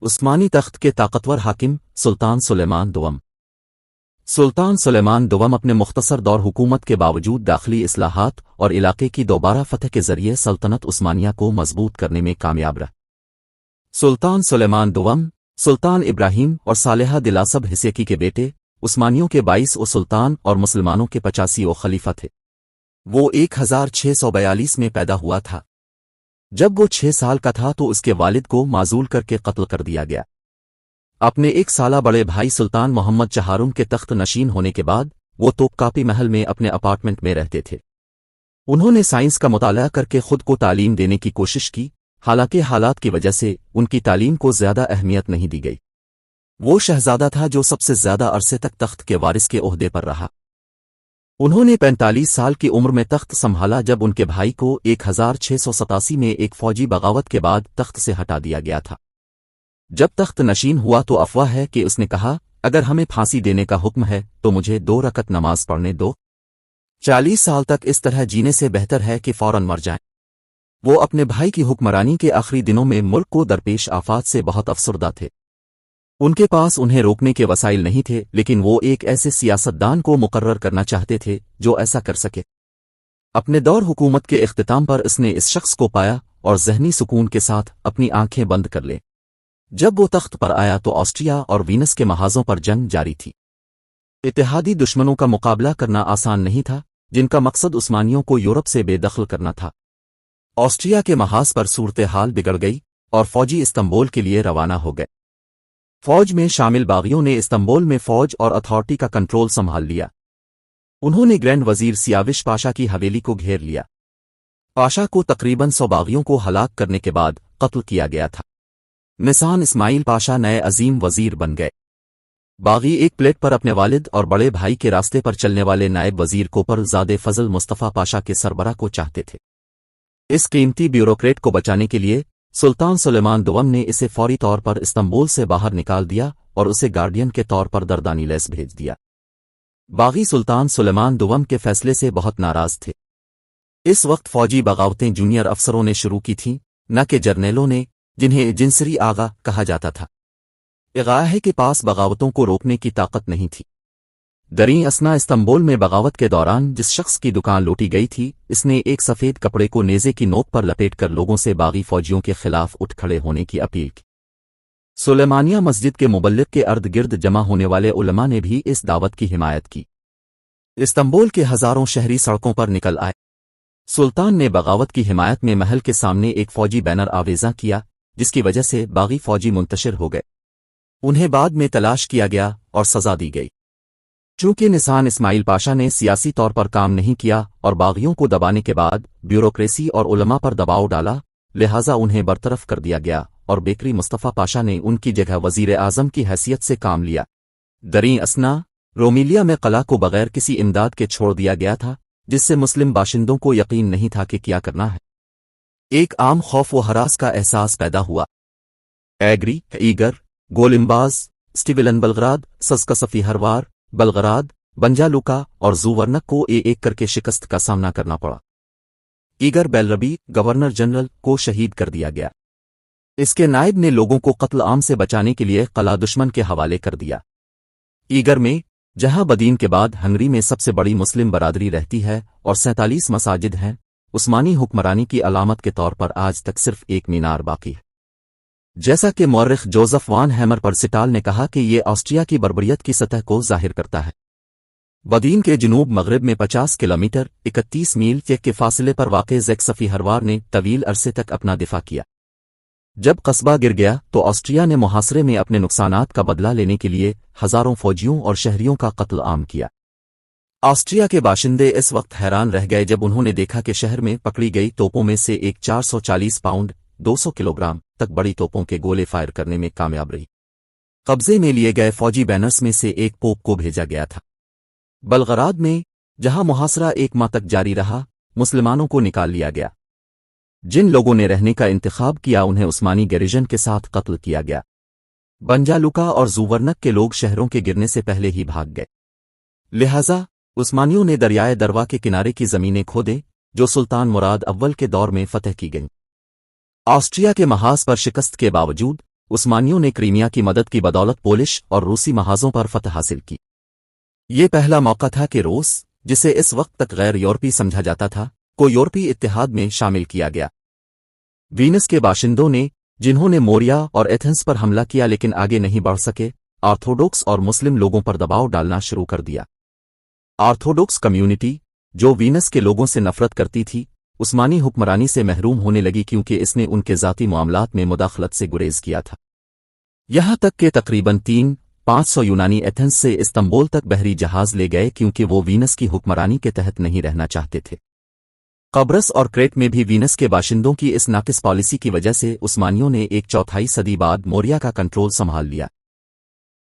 عثمانی تخت کے طاقتور حاکم سلطان سلیمان دوم۔ سلطان سلیمان دوم اپنے مختصر دور حکومت کے باوجود داخلی اصلاحات اور علاقے کی دوبارہ فتح کے ذریعے سلطنت عثمانیہ کو مضبوط کرنے میں کامیاب رہا۔ سلطان سلیمان دوم، سلطان ابراہیم اور صالحہ دلاسب حسیکی کے بیٹے، عثمانیوں کے 22 سلطان اور مسلمانوں کے 85 خلیفہ تھے۔ وہ 1642 میں پیدا ہوا تھا۔ جب وہ 6 سال کا تھا تو اس کے والد کو معزول کر کے قتل کر دیا گیا۔ اپنے 1 سالہ بڑے بھائی سلطان محمد چہارم کے تخت نشین ہونے کے بعد وہ توپکاپی محل میں اپنے اپارٹمنٹ میں رہتے تھے۔ انہوں نے سائنس کا مطالعہ کر کے خود کو تعلیم دینے کی کوشش کی، حالانکہ حالات کی وجہ سے ان کی تعلیم کو زیادہ اہمیت نہیں دی گئی۔ وہ شہزادہ تھا جو سب سے زیادہ عرصے تک تخت کے وارث کے عہدے پر رہا۔ انہوں نے 45 سال کی عمر میں تخت سنبھالا جب ان کے بھائی کو 1687 میں ایک فوجی بغاوت کے بعد تخت سے ہٹا دیا گیا تھا۔ جب تخت نشین ہوا تو افواہ ہے کہ اس نے کہا، اگر ہمیں پھانسی دینے کا حکم ہے تو مجھے 2 رکعت نماز پڑھنے دو۔ 40 سال تک اس طرح جینے سے بہتر ہے کہ فوراً مر جائیں۔ وہ اپنے بھائی کی حکمرانی کے آخری دنوں میں ملک کو درپیش آفات سے بہت افسردہ تھے۔ ان کے پاس انہیں روکنے کے وسائل نہیں تھے، لیکن وہ ایک ایسے سیاستدان کو مقرر کرنا چاہتے تھے جو ایسا کر سکے۔ اپنے دور حکومت کے اختتام پر اس نے اس شخص کو پایا اور ذہنی سکون کے ساتھ اپنی آنکھیں بند کر لیں۔ جب وہ تخت پر آیا تو آسٹریا اور وینس کے محاذوں پر جنگ جاری تھی۔ اتحادی دشمنوں کا مقابلہ کرنا آسان نہیں تھا، جن کا مقصد عثمانیوں کو یورپ سے بے دخل کرنا تھا۔ آسٹریا کے محاذ پر صورتحال بگڑ گئی اور فوجی استنبول کے لیے روانہ ہو گئے۔ فوج میں شامل باغیوں نے استنبول میں فوج اور اتھارٹی کا کنٹرول سنبھال لیا۔ انہوں نے گرینڈ وزیر سیاوش پاشا کی حویلی کو گھیر لیا۔ پاشا کو تقریباً 100 باغیوں کو ہلاک کرنے کے بعد قتل کیا گیا تھا۔ نسان اسماعیل پاشا نئے عظیم وزیر بن گئے۔ باغی ایک پلیٹ پر اپنے والد اور بڑے بھائی کے راستے پر چلنے والے نائب وزیر کوپر زادے فضل مصطفیٰ پاشا کے سربراہ کو چاہتے تھے۔ اس قیمتی بیوروکریٹ کو بچانے کے لیے سلطان سلیمان دوم نے اسے فوری طور پر استنبول سے باہر نکال دیا اور اسے گارڈین کے طور پر دردانی لیس بھیج دیا۔ باغی سلطان سلیمان دوم کے فیصلے سے بہت ناراض تھے۔ اس وقت فوجی بغاوتیں جونیئر افسروں نے شروع کی تھیں، نہ کہ جرنیلوں نے، جنہیں جنسری آغا کہا جاتا تھا۔ اغاہے کے پاس بغاوتوں کو روکنے کی طاقت نہیں تھی۔ دریں اثنا استنبول میں بغاوت کے دوران جس شخص کی دکان لوٹی گئی تھی، اس نے ایک سفید کپڑے کو نیزے کی نوک پر لپیٹ کر لوگوں سے باغی فوجیوں کے خلاف اٹھ کھڑے ہونے کی اپیل کی۔ سلیمانیہ مسجد کے مبلغ کے ارد گرد جمع ہونے والے علماء نے بھی اس دعوت کی حمایت کی۔ استنبول کے ہزاروں شہری سڑکوں پر نکل آئے۔ سلطان نے بغاوت کی حمایت میں محل کے سامنے ایک فوجی بینر آویزاں کیا، جس کی وجہ سے باغی فوجی منتشر ہو گئے۔ انہیں بعد میں تلاش کیا گیا اور سزا دی گئی۔ چونکہ نسان اسماعیل پاشا نے سیاسی طور پر کام نہیں کیا اور باغیوں کو دبانے کے بعد بیوروکریسی اور علماء پر دباؤ ڈالا، لہٰذا انہیں برطرف کر دیا گیا اور بیکری مصطفیٰ پاشا نے ان کی جگہ وزیر اعظم کی حیثیت سے کام لیا۔ دریں اثنا رومیلیا میں قلعہ کو بغیر کسی امداد کے چھوڑ دیا گیا تھا، جس سے مسلم باشندوں کو یقین نہیں تھا کہ کیا کرنا ہے۔ ایک عام خوف و ہراس کا احساس پیدا ہوا۔ ایگری، ایگر، گولمباز، سٹیولن بلغراد، سسکسفی ہروار، بلغراد، بنجالوکا اور زوورنک کو ایک کر کے شکست کا سامنا کرنا پڑا۔ ایگر بیلربی، گورنر جنرل، کو شہید کر دیا گیا۔ اس کے نائب نے لوگوں کو قتل عام سے بچانے کے لیے قلعہ دشمن کے حوالے کر دیا۔ ایگر میں، جہاں بدین کے بعد ہنگری میں سب سے بڑی مسلم برادری رہتی ہے اور 47 مساجد ہیں، عثمانی حکمرانی کی علامت کے طور پر آج تک صرف ایک مینار باقی ہے۔ جیسا کہ مورخ جوزف وان ہیمر پرسٹال نے کہا کہ یہ آسٹریا کی بربریت کی سطح کو ظاہر کرتا ہے۔ بدین کے جنوب مغرب میں 50 کلومیٹر 31 میل کے فاصلے پر واقع زیکسفی ہروار نے طویل عرصے تک اپنا دفاع کیا۔ جب قصبہ گر گیا تو آسٹریا نے محاصرے میں اپنے نقصانات کا بدلہ لینے کے لیے ہزاروں فوجیوں اور شہریوں کا قتل عام کیا۔ آسٹریا کے باشندے اس وقت حیران رہ گئے جب انہوں نے دیکھا کہ شہر میں پکڑی گئی توپوں میں سے ایک 440 پاؤنڈ 200 کلوگرام تک بڑی توپوں کے گولے فائر کرنے میں کامیاب رہی۔ قبضے میں لیے گئے فوجی بینرز میں سے ایک پوپ کو بھیجا گیا تھا۔ بلغراد میں، جہاں محاصرہ 1 ماہ تک جاری رہا، مسلمانوں کو نکال لیا گیا۔ جن لوگوں نے رہنے کا انتخاب کیا انہیں عثمانی گیریژن کے ساتھ قتل کیا گیا۔ بنجالوکا اور زوورنک کے لوگ شہروں کے گرنے سے پہلے ہی بھاگ گئے۔ لہٰذا عثمانیوں نے دریائے دروا کے کنارے کی زمینیں کھودیں، جو سلطان مراد اول کے دور میں فتح کی گئیں۔ آسٹریا کے محاذ پر شکست کے باوجود عثمانیوں نے کرائمیا کی مدد کی بدولت پولش اور روسی محاذوں پر فتح حاصل کی۔ یہ پہلا موقع تھا کہ روس، جسے اس وقت تک غیر یورپی سمجھا جاتا تھا، کو یورپی اتحاد میں شامل کیا گیا۔ وینس کے باشندوں نے، جنہوں نے موریا اور ایتھنز پر حملہ کیا لیکن آگے نہیں بڑھ سکے، آرتھوڈوکس اور مسلم لوگوں پر دباؤ ڈالنا شروع کر دیا۔ آرتھوڈوکس کمیونٹی، جو وینس کے لوگوں سے نفرت کرتی تھی، عثمانی حکمرانی سے محروم ہونے لگی کیونکہ اس نے ان کے ذاتی معاملات میں مداخلت سے گریز کیا تھا۔ یہاں تک کہ تقریباً 300-500 یونانی ایتھنز سے استنبول تک بحری جہاز لے گئے کیونکہ وہ وینس کی حکمرانی کے تحت نہیں رہنا چاہتے تھے۔ قبرص اور کریٹ میں بھی وینس کے باشندوں کی اس ناقص پالیسی کی وجہ سے عثمانیوں نے ایک چوتھائی صدی بعد موریا کا کنٹرول سنبھال لیا۔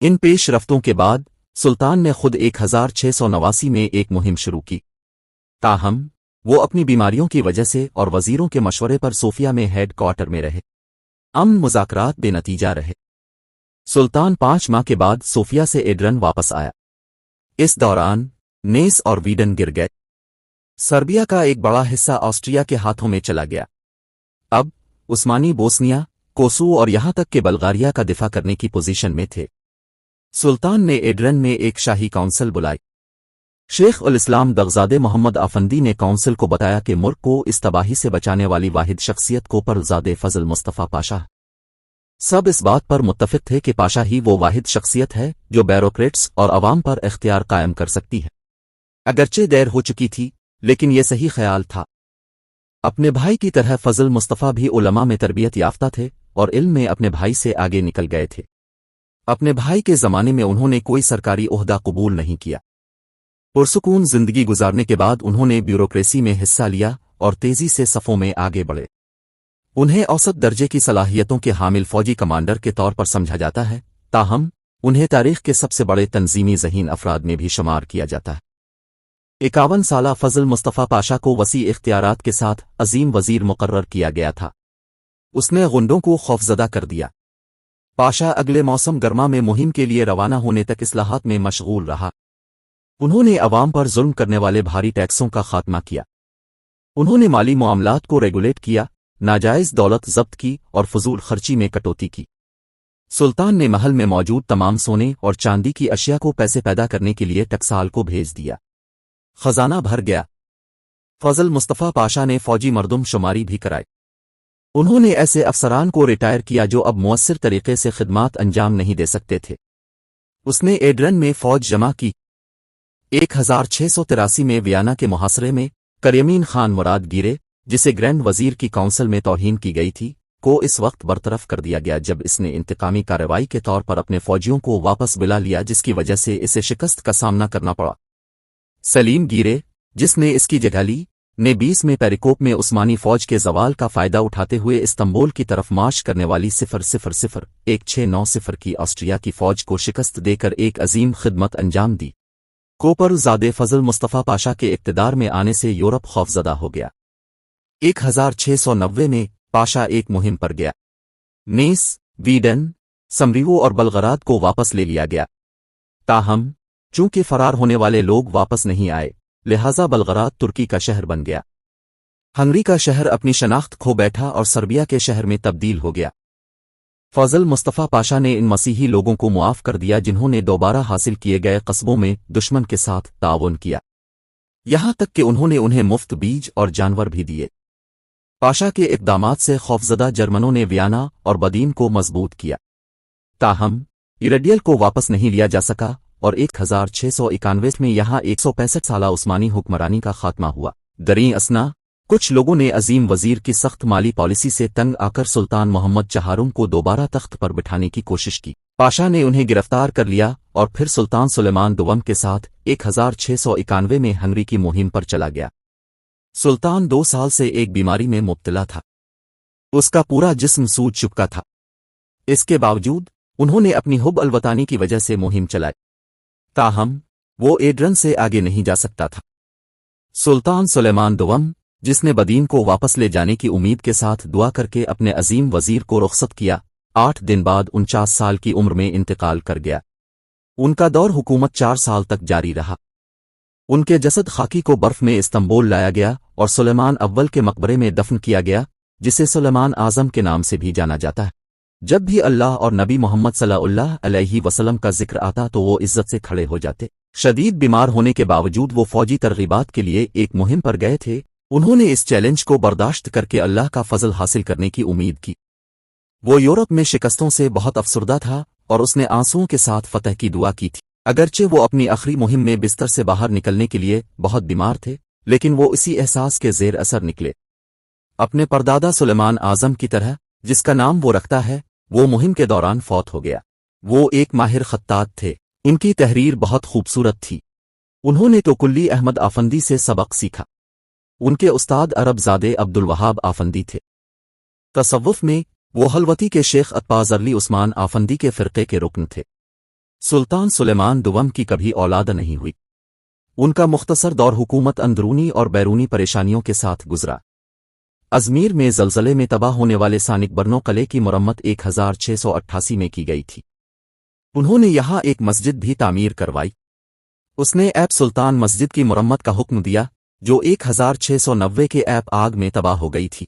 ان پیش رفتوں کے بعد سلطان نے خود 1689 میں ایک مہم شروع کی، تاہم وہ اپنی بیماریوں کی وجہ سے اور وزیروں کے مشورے پر صوفیہ میں ہیڈ کوارٹر میں رہے۔ مذاکرات بے نتیجہ رہے۔ سلطان 5 ماہ کے بعد صوفیہ سے ایڈرن واپس آیا۔ اس دوران نیس اور ویڈن گر گئے۔ سربیا کا ایک بڑا حصہ آسٹریا کے ہاتھوں میں چلا گیا۔ اب عثمانی بوسنیا، کوسوو اور یہاں تک کہ بلغاریہ کا دفاع کرنے کی پوزیشن میں تھے۔ سلطان نے ایڈرن میں ایک شاہی کونسل بلائی۔ شیخ الاسلام دغزادے محمد آفندی نے کونسل کو بتایا کہ ملک کو اس تباہی سے بچانے والی واحد شخصیت کوپرزادے فضل مصطفیٰ پاشا۔ سب اس بات پر متفق تھے کہ پاشا ہی وہ واحد شخصیت ہے جو بیوروکریٹس اور عوام پر اختیار قائم کر سکتی ہے۔ اگرچہ دیر ہو چکی تھی، لیکن یہ صحیح خیال تھا۔ اپنے بھائی کی طرح فضل مصطفیٰ بھی علماء میں تربیت یافتہ تھے اور علم میں اپنے بھائی سے آگے نکل گئے تھے۔ اپنے بھائی کے زمانے میں انہوں نے کوئی سرکاری عہدہ قبول نہیں کیا۔ پرسکون زندگی گزارنے کے بعد انہوں نے بیوروکریسی میں حصہ لیا اور تیزی سے صفوں میں آگے بڑھے۔ انہیں اوسط درجے کی صلاحیتوں کے حامل فوجی کمانڈر کے طور پر سمجھا جاتا ہے، تاہم انہیں تاریخ کے سب سے بڑے تنظیمی ذہین افراد میں بھی شمار کیا جاتا ہے۔ 51 سالہ فضل مصطفیٰ پاشا کو وسیع اختیارات کے ساتھ عظیم وزیر مقرر کیا گیا تھا۔ اس نے غنڈوں کو خوفزدہ کر دیا۔ پاشا اگلے موسم گرما میں مہم کے لیے روانہ ہونے تک اصلاحات میں مشغول رہا۔ انہوں نے عوام پر ظلم کرنے والے بھاری ٹیکسوں کا خاتمہ کیا۔ انہوں نے مالی معاملات کو ریگولیٹ کیا، ناجائز دولت ضبط کی اور فضول خرچی میں کٹوتی کی۔ سلطان نے محل میں موجود تمام سونے اور چاندی کی اشیاء کو پیسے پیدا کرنے کے لیے ٹکسال کو بھیج دیا۔ خزانہ بھر گیا۔ فضل مصطفیٰ پاشا نے فوجی مردم شماری بھی کرائی۔ انہوں نے ایسے افسران کو ریٹائر کیا جو اب مؤثر طریقے سے خدمات انجام نہیں دے سکتے تھے۔ اس نے ایڈرن میں فوج جمع کی۔ 1683 میں ویانا کے محاصرے میں کریمین خان مراد گیرے، جسے گرینڈ وزیر کی کونسل میں توہین کی گئی تھی، کو اس وقت برطرف کر دیا گیا جب اس نے انتقامی کارروائی کے طور پر اپنے فوجیوں کو واپس بلا لیا جس کی وجہ سے اسے شکست کا سامنا کرنا پڑا۔ سلیم گیرے، جس نے اس کی جگہ لی، نے 20 میں پیریکوپ میں عثمانی فوج کے زوال کا فائدہ اٹھاتے ہوئے استنبول کی طرف مارچ کرنے والی 001690 کی آسٹریا کی فوج کو شکست دے کر ایک عظیم خدمت انجام دی۔ کوپر زادے فضل مصطفیٰ پاشا کے اقتدار میں آنے سے یورپ خوفزدہ ہو گیا۔ 1690 میں پاشا ایک مہم پر گیا۔ نیس، ویڈن، سمریو اور بلغراد کو واپس لے لیا گیا۔ تاہم چونکہ فرار ہونے والے لوگ واپس نہیں آئے، لہذا بلغراد ترکی کا شہر بن گیا۔ ہنگری کا شہر اپنی شناخت کھو بیٹھا اور سربیا کے شہر میں تبدیل ہو گیا۔ فضل مصطفیٰ پاشا نے ان مسیحی لوگوں کو معاف کر دیا جنہوں نے دوبارہ حاصل کیے گئے قصبوں میں دشمن کے ساتھ تعاون کیا، یہاں تک کہ انہوں نے انہیں مفت بیج اور جانور بھی دیے۔ پاشا کے اقدامات سے خوفزدہ جرمنوں نے ویانا اور بدین کو مضبوط کیا، تاہم ایرڈیل کو واپس نہیں لیا جا سکا اور 1691 میں یہاں 165 سالہ عثمانی حکمرانی کا خاتمہ ہوا۔ دریں اسنا کچھ لوگوں نے عظیم وزیر کی سخت مالی پالیسی سے تنگ آ کر سلطان محمد چہارم کو دوبارہ تخت پر بٹھانے کی کوشش کی۔ پاشا نے انہیں گرفتار کر لیا اور پھر سلطان سلیمان دوم کے ساتھ 1691 میں ہنگری کی مہم پر چلا گیا۔ سلطان 2 سال سے ایک بیماری میں مبتلا تھا۔ اس کا پورا جسم سوج چکا تھا۔ اس کے باوجود انہوں نے اپنی حب الوطنی کی وجہ سے مہم چلائی، تاہم وہ ایڈرن سے آگے نہیں جا سکتا تھا۔ سلطان سلیمان دوم، جس نے بدین کو واپس لے جانے کی امید کے ساتھ دعا کر کے اپنے عظیم وزیر کو رخصت کیا، 8 دن بعد 49 سال کی عمر میں انتقال کر گیا۔ ان کا دور حکومت 4 سال تک جاری رہا۔ ان کے جسد خاکی کو برف میں استنبول لایا گیا اور سلیمان اول کے مقبرے میں دفن کیا گیا، جسے سلیمان اعظم کے نام سے بھی جانا جاتا ہے۔ جب بھی اللہ اور نبی محمد صلی اللہ علیہ وسلم کا ذکر آتا تو وہ عزت سے کھڑے ہو جاتے۔ شدید بیمار ہونے کے باوجود وہ فوجی ترغیبات کے لیے ایک مہم پر گئے تھے۔ انہوں نے اس چیلنج کو برداشت کر کے اللہ کا فضل حاصل کرنے کی امید کی۔ وہ یورپ میں شکستوں سے بہت افسردہ تھا اور اس نے آنسوؤں کے ساتھ فتح کی دعا کی تھی۔ اگرچہ وہ اپنی آخری مہم میں بستر سے باہر نکلنے کے لیے بہت بیمار تھے، لیکن وہ اسی احساس کے زیر اثر نکلے۔ اپنے پردادا سلیمان اعظم کی طرح، جس کا نام وہ رکھتا ہے، وہ مہم کے دوران فوت ہو گیا۔ وہ ایک ماہر خطاط تھے۔ ان کی تحریر بہت خوبصورت تھی۔ انہوں نے تو کلی احمد آفندی سے سبق سیکھا۔ ان کے استاد عرب زادے عبدالوہاب آفندی تھے۔ تصوف میں وہ حلوتی کے شیخ اطباء علی عثمان آفندی کے فرقے کے رکن تھے۔ سلطان سلیمان دوم کی کبھی اولاد نہیں ہوئی۔ ان کا مختصر دور حکومت اندرونی اور بیرونی پریشانیوں کے ساتھ گزرا۔ ازمیر میں زلزلے میں تباہ ہونے والے سانک برنو قلعے کی مرمت 1688 میں کی گئی تھی۔ انہوں نے یہاں ایک مسجد بھی تعمیر کروائی۔ اس نے ایپ سلطان مسجد کی مرمت کا حکم دیا، جو 1690 کے ایپ آگ میں تباہ ہو گئی تھی۔